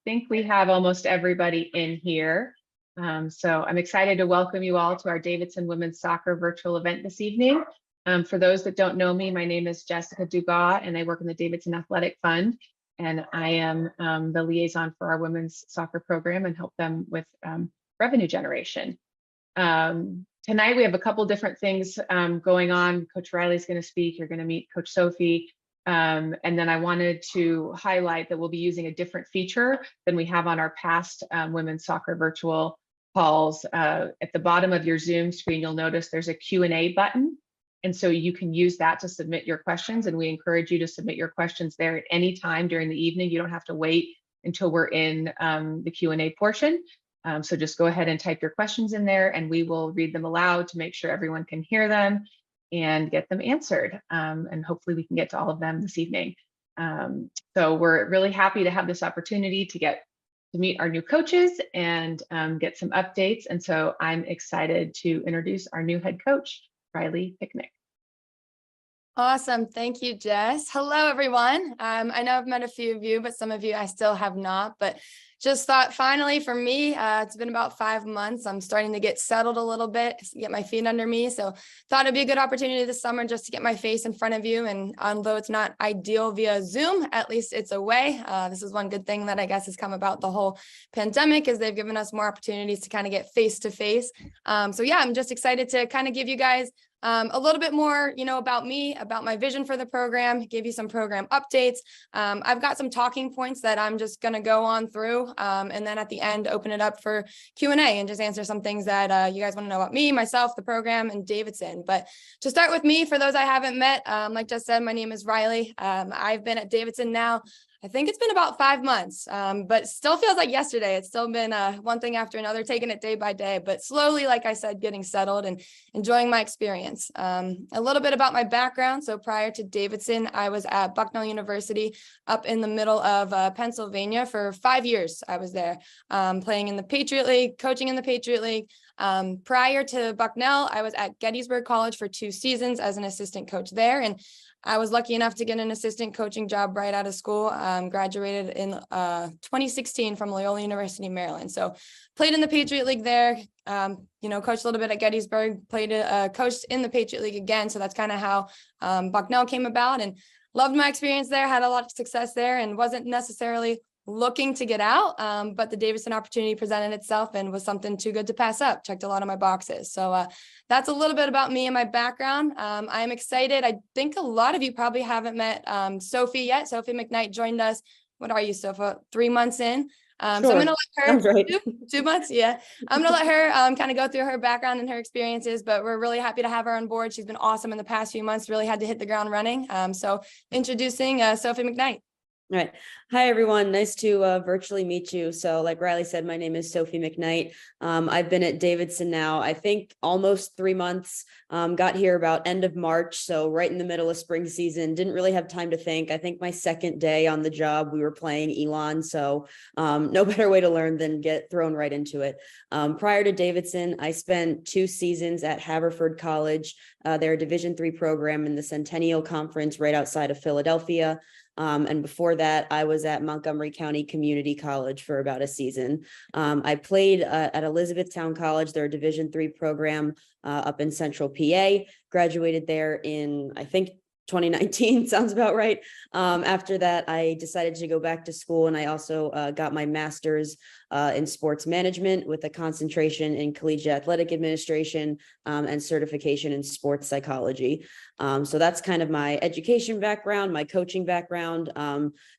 think we have almost everybody in here. So I'm excited to welcome you all to our Davidson Women's Soccer virtual event this evening. For those that don't know me, my name is Jessica Dugas, and I work in the Davidson Athletic Fund. And I am the liaison for our women's soccer program and help them with revenue generation. Tonight we have a couple different things going on. Coach Riley's going to speak. You're going to meet Coach Sophie. And then I wanted to highlight that we'll be using a different feature than we have on our past women's soccer virtual calls. At the bottom of your Zoom screen, you'll notice there's a Q&A button. And so you can use that to submit your questions. And we encourage you to submit your questions there at any time during the evening. You don't have to wait until we're in the Q&A portion. So just go ahead and type your questions in there and we will read them aloud to make sure everyone can hear them and get them answered. And hopefully we can get to all of them this evening. So we're really happy to have this opportunity to meet our new coaches and get some updates. And so I'm excited to introduce our new head coach, Riley Piechnick. Awesome. Thank you, Jess. Hello, everyone. I know I've met a few of you, but some of you I still have not, but just thought finally for me, it's been about 5 months. I'm starting to get settled a little bit, get my feet under me. So thought it'd be a good opportunity this summer just to get my face in front of you. And although it's not ideal via Zoom, at least it's a way. This is one good thing that I guess has come about the whole pandemic is they've given us more opportunities to kind of get face to face. So yeah, I'm just excited to kind of give you guys a little bit more, about me, about my vision for the program, give you some program updates. I've got some talking points that I'm just going to go on through. And then at the end, open it up for Q&A and just answer some things that you guys want to know about me, myself, the program, and Davidson. But to start with me, for those I haven't met, like Jess said, my name is Riley. I've been at Davidson now. I think it's been about 5 months, but still feels like yesterday. It's still been one thing after another, taking it day by day, but slowly, like I said, getting settled and enjoying my experience. A little bit about my background. So prior to Davidson, I was at Bucknell University up in the middle of Pennsylvania for 5 years. I was there playing in the Patriot League, coaching in the Patriot League. Prior to Bucknell, I was at Gettysburg College for 2 seasons as an assistant coach there. And I was lucky enough to get an assistant coaching job right out of school. Graduated in 2016 from Loyola University, Maryland. So played in the Patriot League there, coached a little bit at Gettysburg, coached in the Patriot League again. So that's kind of how Bucknell came about, and loved my experience there, had a lot of success there, and wasn't necessarily looking to get out, but the Davidson opportunity presented itself and was something too good to pass up. Checked a lot of my boxes. So that's a little bit about me and my background. I'm excited. I think a lot of you probably haven't met Sophie yet. Sophie McKnight joined us. What are you, Sophie? 3 months in. So I'm going to let her, right. 2 months. Yeah. I'm going to let her kind of go through her background and her experiences, but we're really happy to have her on board. She's been awesome in the past few months, really had to hit the ground running. So introducing Sophie McKnight. All right. Hi, everyone. Nice to virtually meet you. So like Riley said, my name is Sophie McKnight. I've been at Davidson now, I think almost 3 months, got here about end of March. So right in the middle of spring season, didn't really have time to think. I think my second day on the job, we were playing Elon. So no better way to learn than get thrown right into it. Prior to Davidson, I spent 2 seasons at Haverford College. They're a Division III program in the Centennial Conference right outside of Philadelphia. And before that, I was at Montgomery County Community College for about a season. I played at Elizabethtown College, their Division III program up in Central PA, graduated there in, I think, 2019 sounds about right. After that, I decided to go back to school, and I also got my master's in sports management with a concentration in collegiate athletic administration and certification in sports psychology. So that's kind of my education background, my coaching background.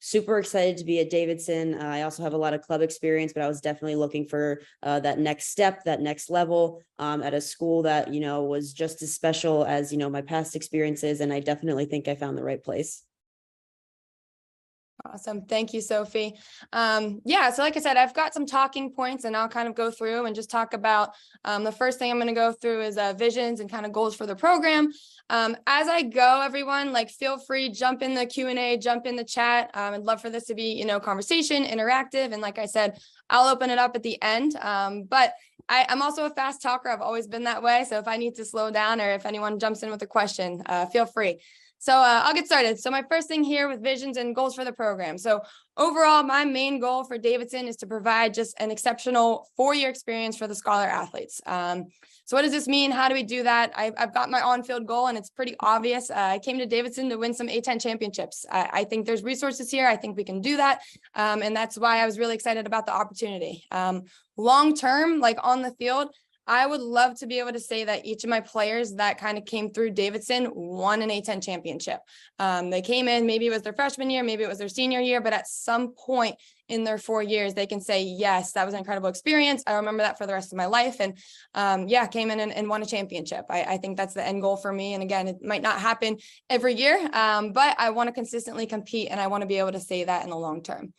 Super excited to be at Davidson. I also have a lot of club experience, but I was definitely looking for that next step, that next level at a school that, was just as special as, my past experiences. And I definitely think I found the right place. Awesome. Thank you, Sophie. Yeah, so like I said, I've got some talking points and I'll kind of go through and just talk about the first thing I'm going to go through is visions and kind of goals for the program. As I go, everyone, feel free, jump in the Q&A, jump in the chat. I'd love for this to be, conversation, interactive. And like I said, I'll open it up at the end. But I'm also a fast talker. I've always been that way. So if I need to slow down or if anyone jumps in with a question, feel free. So I'll get started. So my first thing here with visions and goals for the program. So overall, my main goal for Davidson is to provide just an exceptional 4-year experience for the scholar athletes. So what does this mean? How do we do that? I've got my on-field goal, and it's pretty obvious. I came to Davidson to win some A10 championships. I think there's resources here. I think we can do that. And that's why I was really excited about the opportunity. Long-term, like on the field, I would love to be able to say that each of my players that kind of came through Davidson won an A10 championship. They came in, maybe it was their freshman year, maybe it was their senior year, but at some point in their 4 years, they can say, yes, that was an incredible experience. I remember that for the rest of my life. And yeah, came in and won a championship. I think that's the end goal for me. And again, it might not happen every year, but I want to consistently compete, and I want to be able to say that in the long term.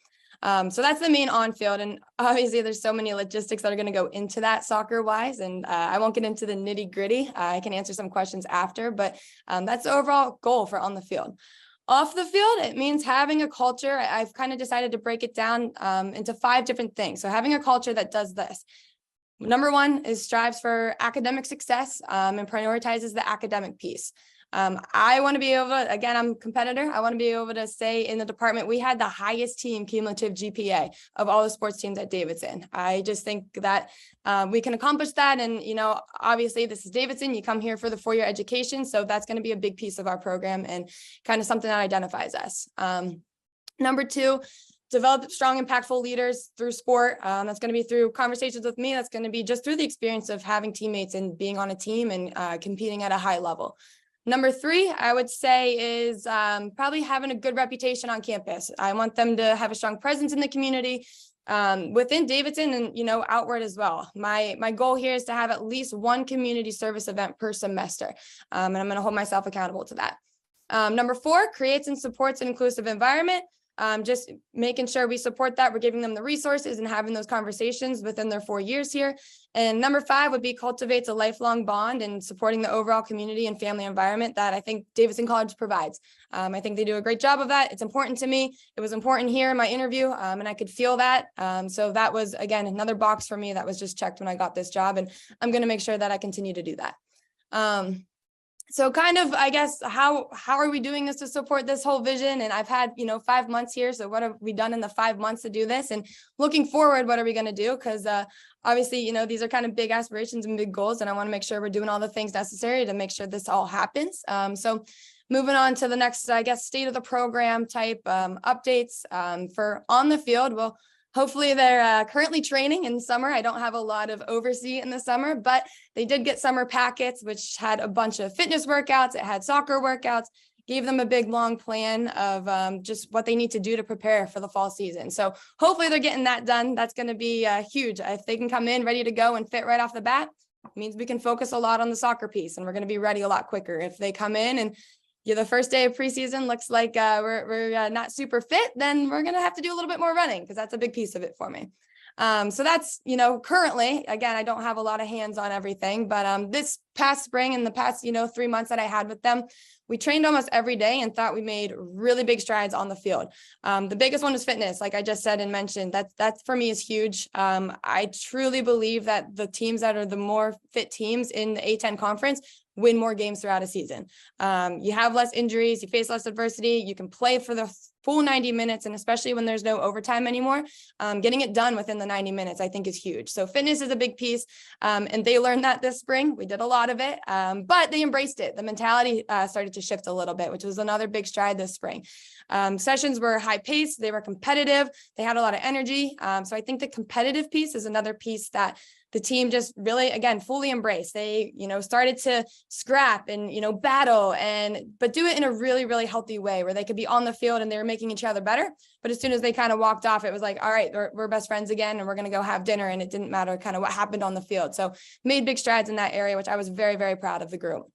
So that's the main on-field, and obviously there's so many logistics that are going to go into that soccer-wise, and I won't get into the nitty-gritty. I can answer some questions after, but that's the overall goal for on the field. Off the field, it means having a culture. I've kind of decided to break it down into 5 different things. So having a culture that does this. Number 1 is strives for academic success and prioritizes the academic piece. I want to be able to, again, I'm a competitor. I want to be able to say in the department, we had the highest team cumulative GPA of all the sports teams at Davidson. I just think that we can accomplish that. And, you know, obviously this is Davidson. You come here for the 4-year education. So that's going to be a big piece of our program and kind of something that identifies us. Number 2, develop strong, impactful leaders through sport. That's going to be through conversations with me. That's going to be just through the experience of having teammates and being on a team and competing at a high level. Number 3, I would say, is probably having a good reputation on campus. I want them to have a strong presence in the community within Davidson and, you know, outward as well. My goal here is to have at least 1 community service event per semester. And I'm going to hold myself accountable to that. Number 4, creates and supports an inclusive environment. Just making sure we support that. We're giving them the resources and having those conversations within their 4 years here. And number 5 would be cultivates a lifelong bond and supporting the overall community and family environment that I think Davidson College provides. I think they do a great job of that. It's important to me. It was important here in my interview, and I could feel that. So that was, again, another box for me that was just checked when I got this job. And I'm going to make sure that I continue to do that. So kind of, I guess, how are we doing this to support this whole vision? And I've had, you know, 5 months here. So what have we done in the 5 months to do this? And looking forward, what are we going to do? Because obviously, you know, these are kind of big aspirations and big goals. And I want to make sure we're doing all the things necessary to make sure this all happens. So moving on to the next, I guess, state of the program type updates for on the field. Well, hopefully they're currently training in summer. I don't have a lot of oversee in the summer, but they did get summer packets, which had a bunch of fitness workouts. It had soccer workouts, gave them a big, long plan of just what they need to do to prepare for the fall season. So hopefully they're getting that done. That's going to be huge. If they can come in ready to go and fit right off the bat, it means we can focus a lot on the soccer piece and we're going to be ready a lot quicker. If they come in and the first day of preseason looks like we're not super fit, then we're going to have to do a little bit more running because that's a big piece of it for me. So that's, you know, currently, again, I don't have a lot of hands on everything, but this past spring and the past, 3 months that I had with them, we trained almost every day and thought we made really big strides on the field. The biggest one was fitness. Like I just said and mentioned, that's for me is huge. I truly believe that the teams that are the more fit teams in the A10 conference win more games throughout a season. You have less injuries, you face less adversity, you can play for the full 90 minutes. And especially when there's no overtime anymore, getting it done within the 90 minutes, I think is huge. So fitness is a big piece. And they learned that this spring. We did a lot of it, but they embraced it. The mentality started to shift a little bit, which was another big stride this spring. Sessions were high paced. They were competitive. They had a lot of energy. So I think the competitive piece is another piece that the team just really, again, fully embraced. They, started to scrap and, battle but do it in a really, really healthy way where they could be on the field and they were making each other better. But as soon as they kind of walked off, it was like, all right, we're best friends again, and we're going to go have dinner. And it didn't matter kind of what happened on the field. So made big strides in that area, which I was very, very proud of the group.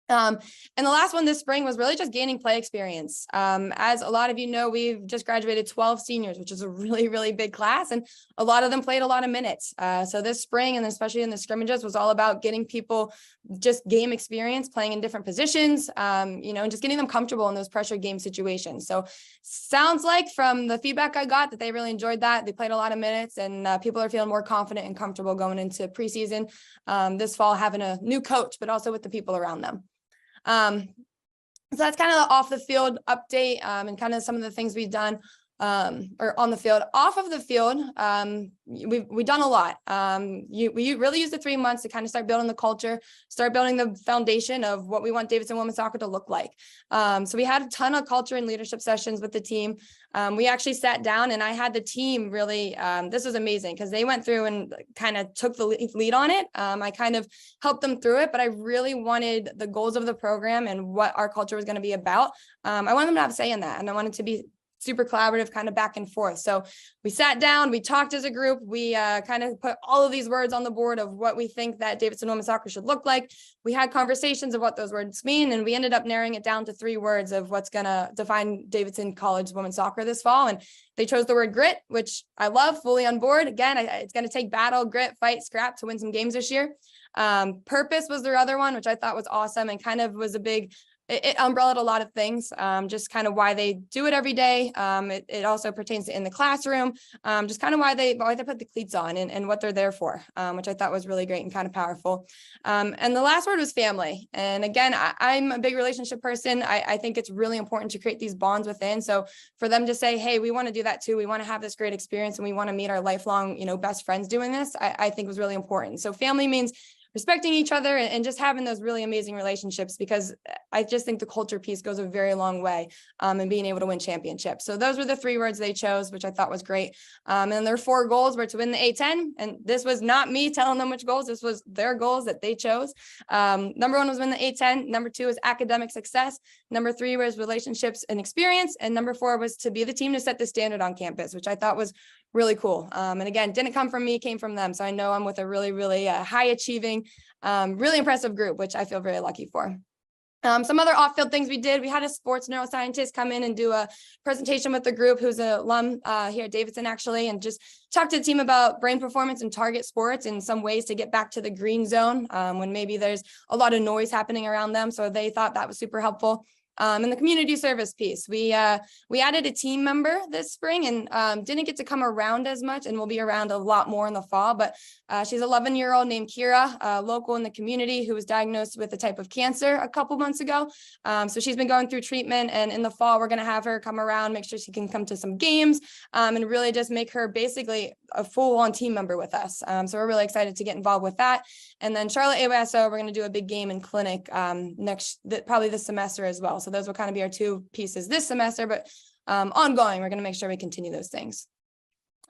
And the last one this spring was really just gaining play experience. As a lot of you know, we've just graduated 12 seniors, which is a really, really big class. And a lot of them played a lot of minutes. So this spring, and especially in the scrimmages, was all about getting people just game experience, playing in different positions, and just getting them comfortable in those pressure game situations. So sounds like from the feedback I got that they really enjoyed that. They played a lot of minutes, and people are feeling more confident and comfortable going into preseason this fall, having a new coach, but also with the people around them. So that's kind of the off the field update, and kind of some of the things we've done or on the field. Off of the field, we've done a lot. We really used the 3 months to kind of start building the culture, start building the foundation of what we want Davidson women's soccer to look like. So we had a ton of culture and leadership sessions with the team. We actually sat down and I had the team really, this was amazing because they went through and kind of took the lead on it. I kind of helped them through it, but I really wanted the goals of the program and what our culture was going to be about. I wanted them to have a say in that, and I wanted to be super collaborative, kind of back and forth. So we sat down, we talked as a group, we kind of put all of these words on the board of what we think that Davidson women's soccer should look like. We had conversations of what those words mean, and we ended up narrowing it down to 3 words of what's going to define Davidson College women's soccer this fall. And they chose the word grit, which I love, fully on board. Again, it's going to take battle, grit, fight, scrap to win some games this year. Purpose was their other one, which I thought was awesome and kind of was a big, it umbrellaed a lot of things, just kind of why they do it every day. It also pertains to in the classroom, just kind of why they put the cleats on and what they're there for, which I thought was really great and kind of powerful. And the last word was family. And again, I'm a big relationship person. I think it's really important to create these bonds within. So for them to say, hey, we want to do that too. We want to have this great experience and we want to meet our lifelong, best friends doing this, I think was really important. So family means respecting each other and just having those really amazing relationships, because I just think the culture piece goes a very long way in being able to win championships. So those were the 3 words they chose, which I thought was great. And their 4 goals were to win the A10. And this was not me telling them which goals, this was their goals that they chose. Number 1 was win the A10. Number 2 was academic success. Number 3 was relationships and experience. And number 4 was to be the team to set the standard on campus, which I thought was really cool. And again, didn't come from me, came from them. So I know I'm with a really, really high achieving, really impressive group, which I feel very lucky for. Some other off-field things we did, we had a sports neuroscientist come in and do a presentation with the group who's an alum here at Davidson actually, and just talk to the team about brain performance and target sports and some ways to get back to the green zone when maybe there's a lot of noise happening around them. So they thought that was super helpful. And the community service piece, we added a team member this spring and didn't get to come around as much, and will be around a lot more in the fall. But she's an 11-year-old named Kira, local in the community, who was diagnosed with a type of cancer a couple months ago. So she's been going through treatment, and in the fall, we're going to have her come around, make sure she can come to some games, and really just make her basically a full-on team member with us. So we're really excited to get involved with that. And then Charlotte AYSO, we're going to do a big game and clinic probably this semester as well. So those will kind of be our 2 pieces this semester, but ongoing, we're going to make sure we continue those things.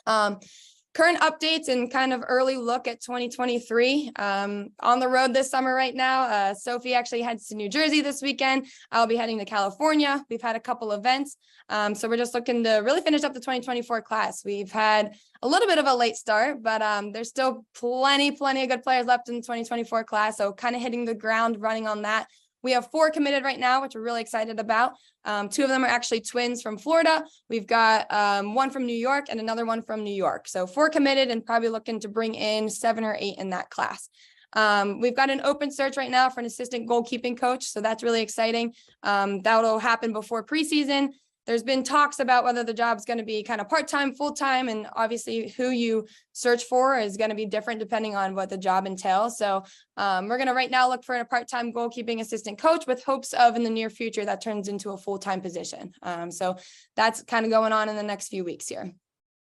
Current updates and kind of early look at 2023. On the road this summer right now, Sophie actually heads to New Jersey this weekend. I'll be heading to California. We've had a couple events. So we're just looking to really finish up the 2024 class. We've had a little bit of a late start, but there's still plenty of good players left in the 2024 class. So kind of hitting the ground running on that. We have 4 committed right now, which we're really excited about. 2 of them are actually twins from Florida. We've got 1 from New York and another one from New York. So 4 committed and probably looking to bring in 7 or 8 in that class. We've got an open search right now for an assistant goalkeeping coach. So that's really exciting. That'll happen before preseason. There's been talks about whether the job is going to be kind of part-time, full-time, and obviously who you search for is going to be different depending on what the job entails. So we're going to right now look for a part-time goalkeeping assistant coach with hopes of in the near future that turns into a full-time position. So that's kind of going on in the next few weeks here.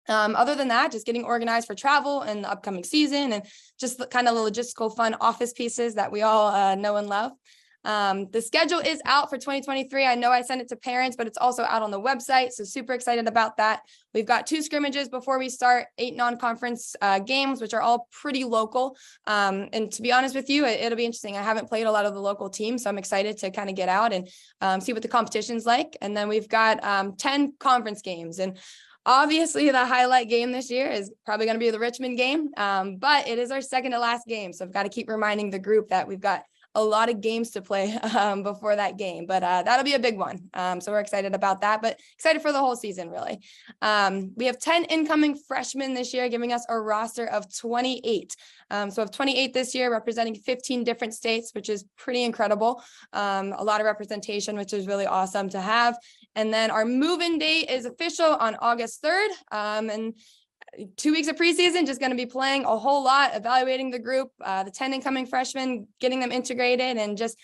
Other than that, just getting organized for travel and the upcoming season and just kind of the logistical fun office pieces that we all know and love. The schedule is out for 2023. I know I sent it to parents, but it's also out on the website. So super excited about that. We've got 2 scrimmages before we start, 8 non-conference games, which are all pretty local. And to be honest with you, it'll be interesting. I haven't played a lot of the local teams, so I'm excited to kind of get out and see what the competition's like. And then we've got 10 conference games. And obviously, the highlight game this year is probably going to be the Richmond game, but it is our second to last game. So I've got to keep reminding the group that we've got a lot of games to play before that game, but that'll be a big one. So we're excited about that, but excited for the whole season, really. We have 10 incoming freshmen this year, giving us a roster of 28. So we have 28 this year, representing 15 different states, which is pretty incredible. A lot of representation, which is really awesome to have. And then our move-in date is official on August 3rd. And 2 weeks of preseason, just going to be playing a whole lot, evaluating the group, the 10 incoming freshmen, getting them integrated, and just,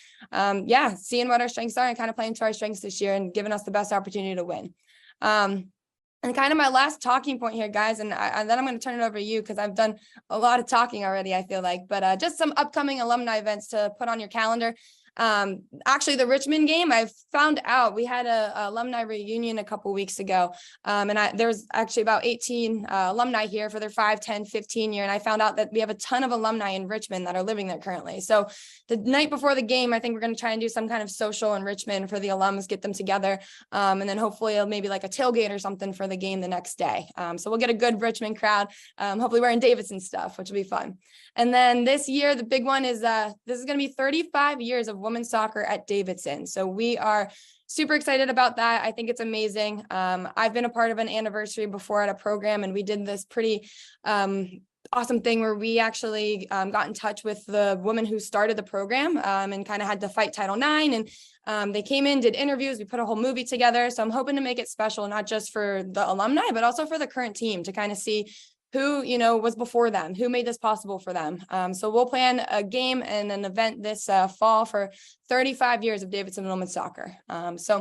seeing what our strengths are and kind of playing to our strengths this year and giving us the best opportunity to win. And kind of my last talking point here, guys, and then I'm going to turn it over to you because I've done a lot of talking already, I feel like, but just some upcoming alumni events to put on your calendar. Actually, the Richmond game, I found out we had a alumni reunion a couple weeks ago. And there was actually about 18 alumni here for their 5, 10, 15 year. And I found out that we have a ton of alumni in Richmond that are living there currently. So the night before the game, I think we're going to try and do some kind of social in Richmond for the alums, get them together. And then hopefully maybe like a tailgate or something for the game the next day. So we'll get a good Richmond crowd, hopefully wearing Davidson stuff, which will be fun. And then this year, the big one is this is going to be 35 years of women's soccer at Davidson. So we are super excited about that. I think it's amazing. I've been a part of an anniversary before at a program, and we did this pretty awesome thing where we actually got in touch with the woman who started the program and kind of had to fight Title IX. And they came in, did interviews. We put a whole movie together. So I'm hoping to make it special, not just for the alumni, but also for the current team to kind of see who, was before them, who made this possible for them. So we'll plan a game and an event this fall for 35 years of Davidson women's soccer. So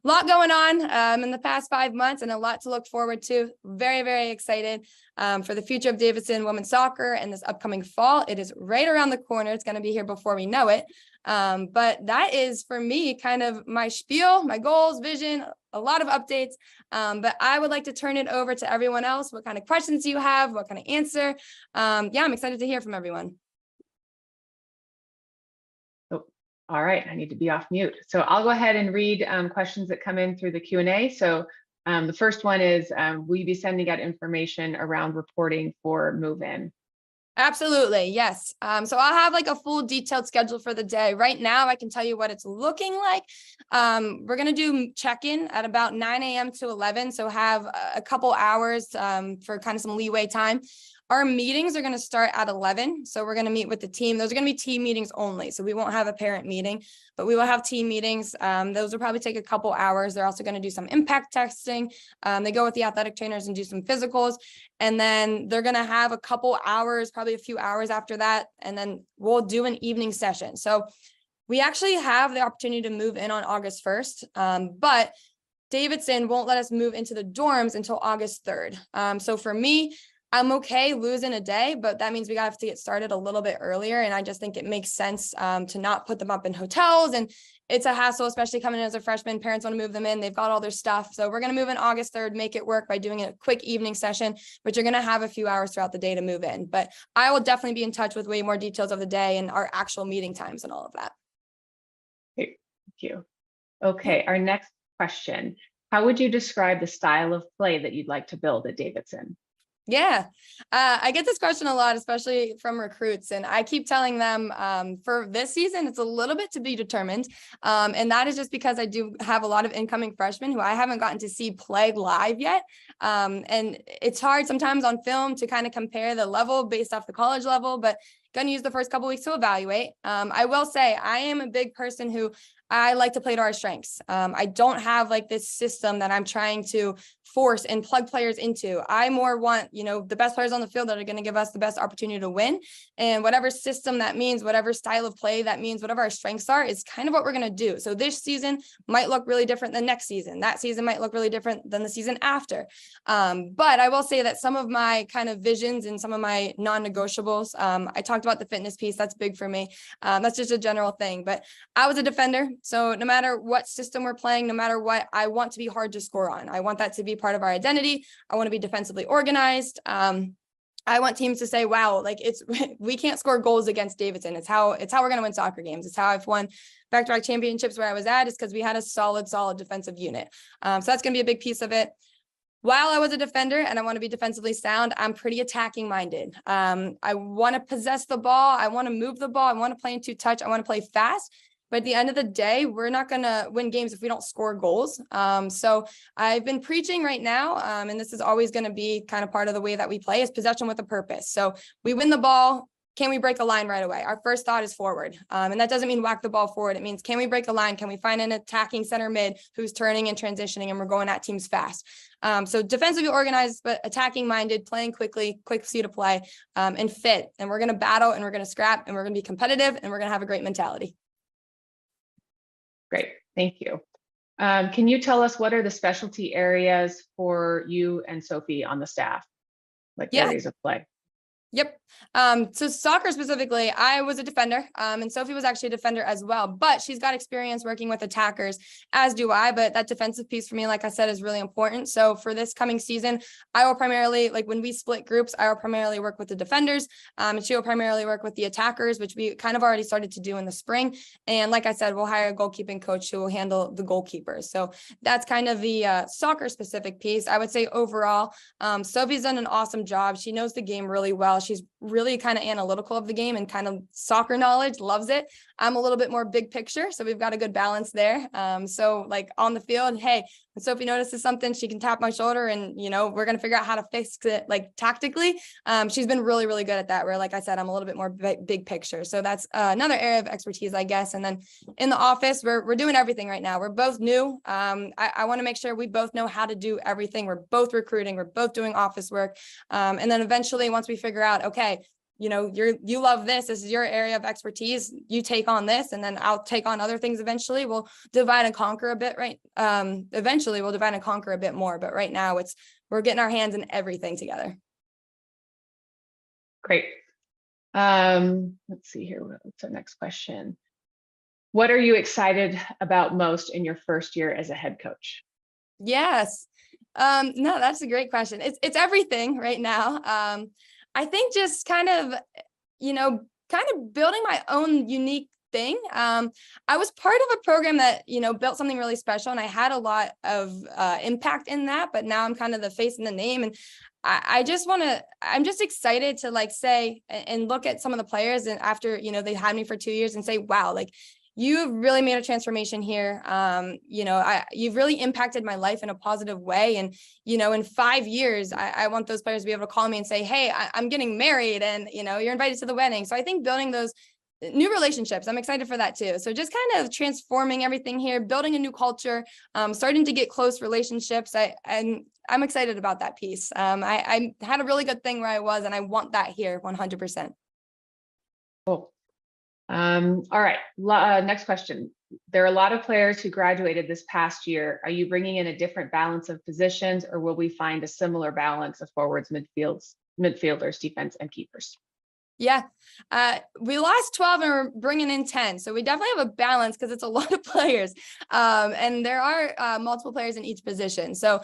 a lot going on in the past 5 months and a lot to look forward to. Very, very excited for the future of Davidson women's soccer and this upcoming fall. It is right around the corner. It's going to be here before we know it. But that is for me kind of my spiel, my goals, vision, a lot of updates. But I would like to turn it over to everyone else. What kind of questions do you have? What kind of answer? I'm excited to hear from everyone. Oh, all right. I need to be off mute. So I'll go ahead and read questions that come in through the Q&A. So the first one is, will you be sending out information around reporting for move-in? Absolutely. Yes. So I'll have like a full detailed schedule for the day. Right now, I can tell you what it's looking like. We're going to do check-in at about 9 a.m. to 11. So have a couple hours for kind of some leeway time. Our meetings are going to start at 11. So we're going to meet with the team. Those are going to be team meetings only. So we won't have a parent meeting, but we will have team meetings. Those will probably take a couple hours. They're also going to do some impact testing. They go with the athletic trainers and do some physicals. And then they're going to have a couple hours, probably a few hours after that. And then we'll do an evening session. So we actually have the opportunity to move in on August 1st. But Davidson won't let us move into the dorms until August 3rd. So for me, I'm okay losing a day, but that means we have to get started a little bit earlier. And I just think it makes sense to not put them up in hotels. And it's a hassle, especially coming in as a freshman. Parents want to move them in. They've got all their stuff. So we're going to move in August 3rd, make it work by doing a quick evening session, but you're going to have a few hours throughout the day to move in. But I will definitely be in touch with way more details of the day and our actual meeting times and all of that. Great. Thank you. Okay. Our next question. How would you describe the style of play that you'd like to build at Davidson? Yeah, I get this question a lot, especially from recruits. And I keep telling them for this season, it's a little bit to be determined. And that is just because I do have a lot of incoming freshmen who I haven't gotten to see play live yet. And it's hard sometimes on film to kind of compare the level based off the college level, but going to use the first couple of weeks to evaluate. I will say I am a big person who I like to play to our strengths. I don't have like this system that I'm trying to force and plug players into. I more want, the best players on the field that are going to give us the best opportunity to win. And whatever system that means, whatever style of play that means, whatever our strengths are, is kind of what we're going to do. So this season might look really different than next season. That season might look really different than the season after. But I will say that some of my kind of visions and some of my non-negotiables, I talked about the fitness piece. That's big for me. That's just a general thing, but I was a defender. So no matter what system we're playing, no matter what, I want to be hard to score on. I want that to be part of our identity. I want to be defensively organized. I want teams to say, wow, like we can't score goals against Davidson. It's how we're going to win soccer games. It's how I've won back-to-back championships where I was at, is because we had a solid defensive unit. So that's going to be a big piece of it. While I was a defender and I want to be defensively sound, I'm pretty attacking minded. I want to possess the ball. I want to move the ball. I want to play in two touch. I want to play fast. But at the end of the day, we're not going to win games if we don't score goals. So I've been preaching right now, and this is always going to be kind of part of the way that we play, is possession with a purpose. So we win the ball can we break a line right away? Our first thought is forward. And that doesn't mean whack the ball forward. It means, can we break a line? Can we find an attacking center mid who's turning and transitioning and we're going at teams fast? So defensively organized, but attacking minded, playing quickly, quick speed of play, and fit. And we're going to battle and we're going to scrap and we're going to be competitive and we're going to have a great mentality. Great. Thank you. Can you tell us what are the specialty areas for you and Sophie on the staff? Like areas of play? Yep. So soccer specifically, I was a defender, and Sophie was actually a defender as well, but she's got experience working with attackers, as do I, but that defensive piece for me, like I said, is really important. So for this coming season, I will primarily, like when we split groups, I will primarily work with the defenders, and she will primarily work with the attackers, which we kind of already started to do in the spring. And like I said, we'll hire a goalkeeping coach who will handle the goalkeepers. So that's kind of the soccer specific piece. I would say overall, Sophie's done an awesome job. She knows the game really well. She's really kind of analytical of the game and kind of soccer knowledge, loves it. I'm a little bit more big picture, so we've got a good balance there. So like on the field, hey, when Sophie notices something, she can tap my shoulder and, you know, we're going to figure out how to fix it like tactically. She's been really, really good at that, where like I said, I'm a little bit more big picture. So that's another area of expertise, I guess. And then in the office, we're doing everything right now. We're both new. I want to make sure we both know how to do everything. We're both recruiting. We're both doing office work. And then eventually, once we figure out, okay, you know, you love this is your area of expertise, you take on this, and then I'll take on other things. Eventually we'll divide and conquer a bit, right? Eventually we'll divide and conquer a bit more, but right now we're getting our hands in everything together. Great. Let's see here. What's our next question? What are you excited about most in your first year as a head coach? Yes. No, that's a great question. It's everything right now. I think just kind of building my own unique thing. I was part of a program that, built something really special, and I had a lot of impact in that, but now I'm kind of the face and the name. And I'm just excited to like say and look at some of the players, and after, they had me for 2 years, and say, wow, like, you've really made a transformation here. You've really impacted my life in a positive way. And, in 5 years, I want those players to be able to call me and say, hey, I'm getting married, and, you're invited to the wedding. So I think building those new relationships, I'm excited for that too. So just kind of transforming everything here, building a new culture, starting to get close relationships. I'm excited about that piece. I had a really good thing where I was, and I want that here 100%. Cool. All right. Next question. There are a lot of players who graduated this past year. Are you bringing in a different balance of positions, or will we find a similar balance of forwards, midfielders, defense, and keepers? Yeah, we lost 12 and we're bringing in 10. So we definitely have a balance because it's a lot of players. And there are multiple players in each position. So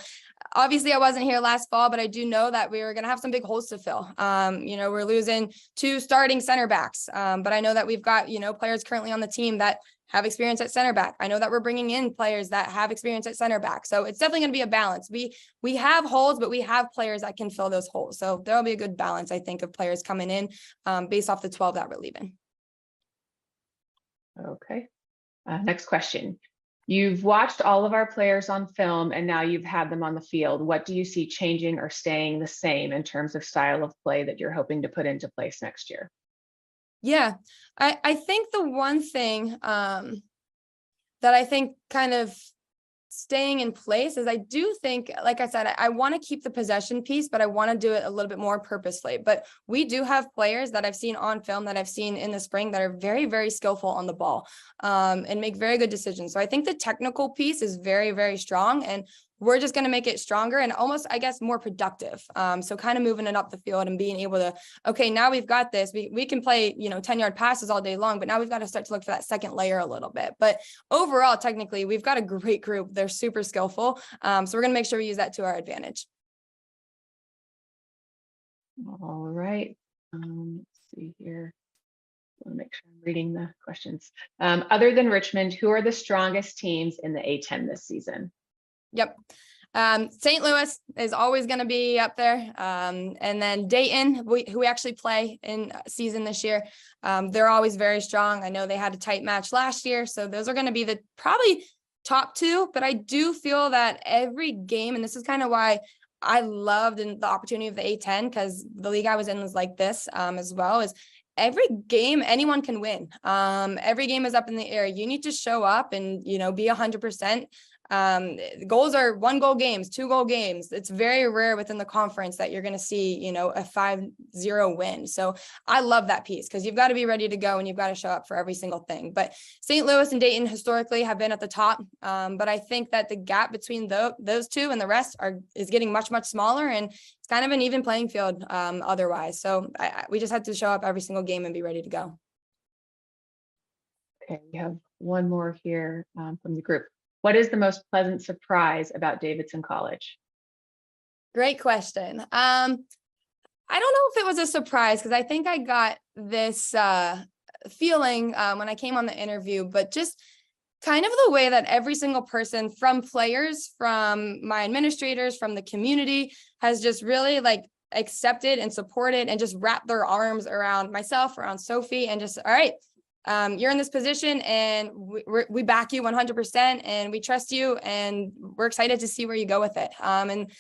obviously I wasn't here last fall, but I do know that we were going to have some big holes to fill. We're losing 2 starting center backs. But I know that we've got, players currently on the team that have experience at center back. I know that we're bringing in players that have experience at center back. So it's definitely going to be a balance. We have holes, but we have players that can fill those holes. So there'll be a good balance, I think, of players coming in based off the 12 that we're leaving. Okay. Next question. You've watched all of our players on film, and now you've had them on the field. What do you see changing or staying the same in terms of style of play that you're hoping to put into place next year? Yeah, I think the one thing that I think kind of staying in place is I do think, like I said, I want to keep the possession piece, but I want to do it a little bit more purposefully. But we do have players that I've seen on film, that I've seen in the spring, that are very, very skillful on the ball and make very good decisions. So I think the technical piece is very, very strong, and we're just going to make it stronger and almost, I guess, more productive. So kind of moving it up the field and being able to, okay, now we've got this. We can play, 10-yard passes all day long, but now we've got to start to look for that second layer a little bit. But overall, technically, we've got a great group. They're super skillful. So we're going to make sure we use that to our advantage. All right. Let's see here. I want to make sure I'm reading the questions. Other than Richmond, who are the strongest teams in the A10 this season? Yep. St. Louis is always going to be up there. And then Dayton, who we actually play in season this year. They're always very strong. I know they had a tight match last year, so those are going to be the probably top 2, but I do feel that every game, and this is kind of why I loved the opportunity of the A10, because the league I was in was like this as well, is every game anyone can win. Every game is up in the air. You need to show up and, be 100%. Goals are 1-goal games, 2-goal games. It's very rare within the conference that you're going to see, a 5-0 win. So I love that piece because you've got to be ready to go and you've got to show up for every single thing. But St. Louis and Dayton historically have been at the top. But I think that the gap between those two and the rest is getting much, much smaller, and it's kind of an even playing field otherwise. So we just have to show up every single game and be ready to go. Okay, we have one more here from the group. What is the most pleasant surprise about Davidson College? Great question. I don't know if it was a surprise because I think I got this feeling when I came on the interview, but just kind of the way that every single person, from players, from my administrators, from the community, has just really accepted and supported and just wrapped their arms around myself, around Sophie, and just, all right, you're in this position and we back you 100% and we trust you and we're excited to see where you go with it. And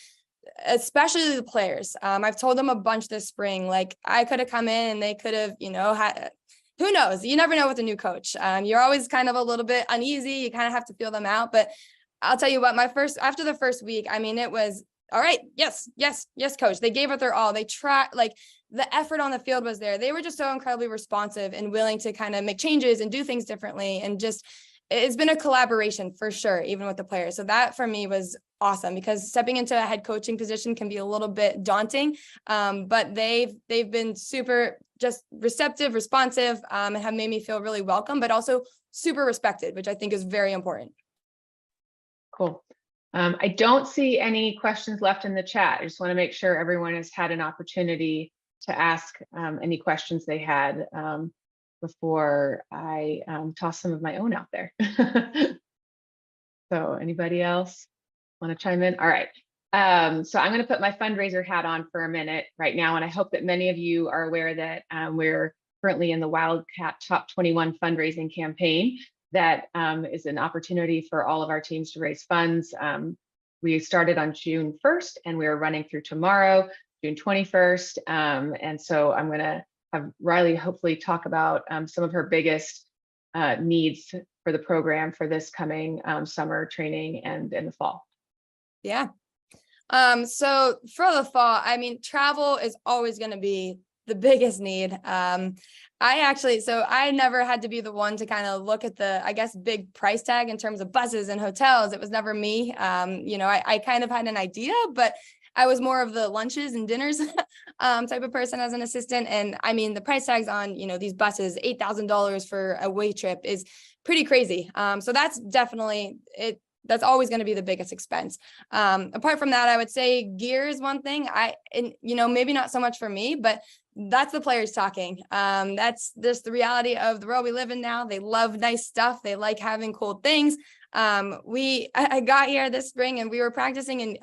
especially the players. I've told them a bunch this spring, I could have come in and they could have, had, who knows? You never know with a new coach. You're always kind of a little bit uneasy. You kind of have to feel them out. But I'll tell you what, after the first week, it was, all right, yes, coach. They gave it their all. They tried, the effort on the field was there. They were just so incredibly responsive and willing to kind of make changes and do things differently. And just, it's been a collaboration for sure, even with the players. So that for me was awesome because stepping into a head coaching position can be a little bit daunting. But they've been super just receptive, responsive, and have made me feel really welcome, but also super respected, which I think is very important. Cool. I don't see any questions left in the chat. I just want to make sure everyone has had an opportunity to ask any questions they had before I toss some of my own out there. So anybody else want to chime in? All right. So I'm going to put my fundraiser hat on for a minute right now. And I hope that many of you are aware that we're currently in the Wildcat Top 21 fundraising campaign. That is an opportunity for all of our teams to raise funds. We started on June 1st and we're running through tomorrow, June 21st. And so I'm going to have Riley hopefully talk about some of her biggest needs for the program for this coming summer training and in the fall. Yeah. So for the fall, travel is always going to be the biggest need. I never had to be the one to kind of look at the, big price tag in terms of buses and hotels. It was never me. I kind of had an idea, but I was more of the lunches and dinners type of person as an assistant. And the price tags on, these buses, $8,000 for a away trip is pretty crazy. So that's definitely it. That's always going to be the biggest expense. Apart from that, I would say gear is one thing. Maybe not so much for me, but that's the players talking. That's just the reality of the world we live in now. They love nice stuff. They like having cool things. I got here this spring and we were practicing in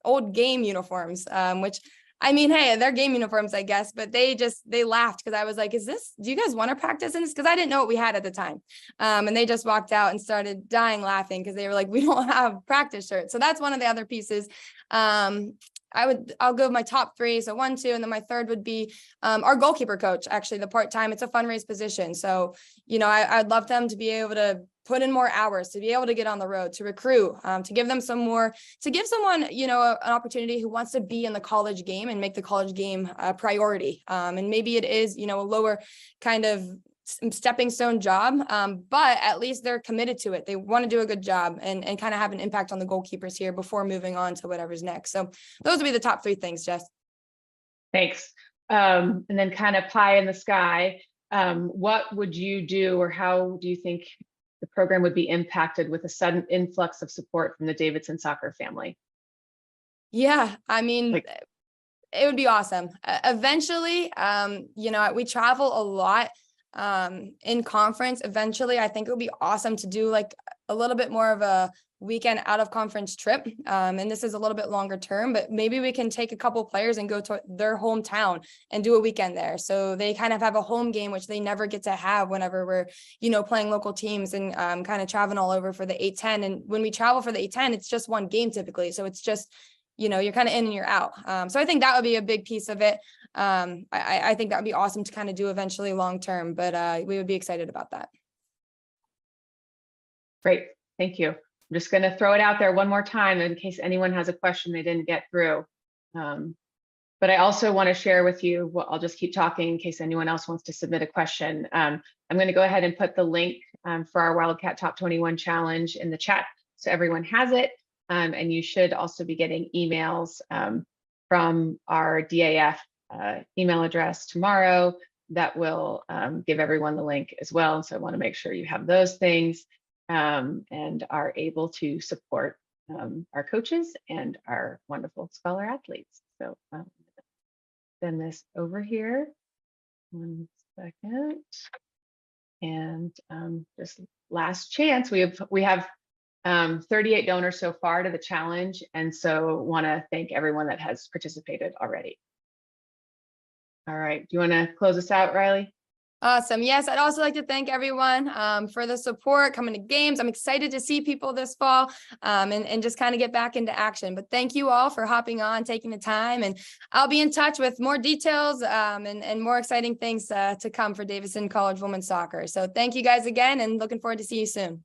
old game uniforms, which hey, they're game uniforms, I guess, but they laughed because I was like, do you guys want to practice in this? Because I didn't know what we had at the time. And they just walked out and started dying laughing because they were like, we don't have practice shirts. So that's one of the other pieces. I'll go my top three. So 1, 2, and then my third would be our goalkeeper coach, actually the part-time. It's a fundraise position. So, I'd love them to be able to put in more hours, to be able to get on the road, to recruit, to give them to give someone, an opportunity who wants to be in the college game and make the college game a priority. And maybe it is, a lower kind of stepping stone job, but at least they're committed to it. They want to do a good job and kind of have an impact on the goalkeepers here before moving on to whatever's next. So those would be the top 3 things, Jess. Thanks. And then kind of pie in the sky, what would you do or how do you think the program would be impacted with a sudden influx of support from the Davidson soccer family? Yeah, it would be awesome. Eventually, we travel a lot in conference. Eventually, I think it would be awesome to do a little bit more of a weekend out of conference trip. And this is a little bit longer term, but maybe we can take a couple players and go to their hometown and do a weekend there. So they kind of have a home game, which they never get to have whenever we're, playing local teams and kind of traveling all over for the 8-10. And when we travel for the 8-10, it's just one game typically. So it's just, you're kind of in and you're out. So I think that would be a big piece of it. I think that would be awesome to kind of do eventually long term, but we would be excited about that. Great, thank you. I'm just going to throw it out there one more time in case anyone has a question they didn't get through. But I also want to share with you, well, I'll just keep talking in case anyone else wants to submit a question. I'm going to go ahead and put the link for our Wildcat Top 21 Challenge in the chat so everyone has it. And you should also be getting emails from our DAF email address tomorrow that will give everyone the link as well. And so I want to make sure you have those things and are able to support our coaches and our wonderful scholar athletes. So send this over here. 1 second. And just last chance, we have 38 donors so far to the challenge, and so want to thank everyone that has participated already. All right, do you want to close us out, Riley? Awesome. Yes, I'd also like to thank everyone for the support coming to games. I'm excited to see people this fall and just kind of get back into action. But thank you all for hopping on, taking the time, and I'll be in touch with more details and more exciting things to come for Davidson College Women's Soccer. So thank you guys again, and looking forward to see you soon.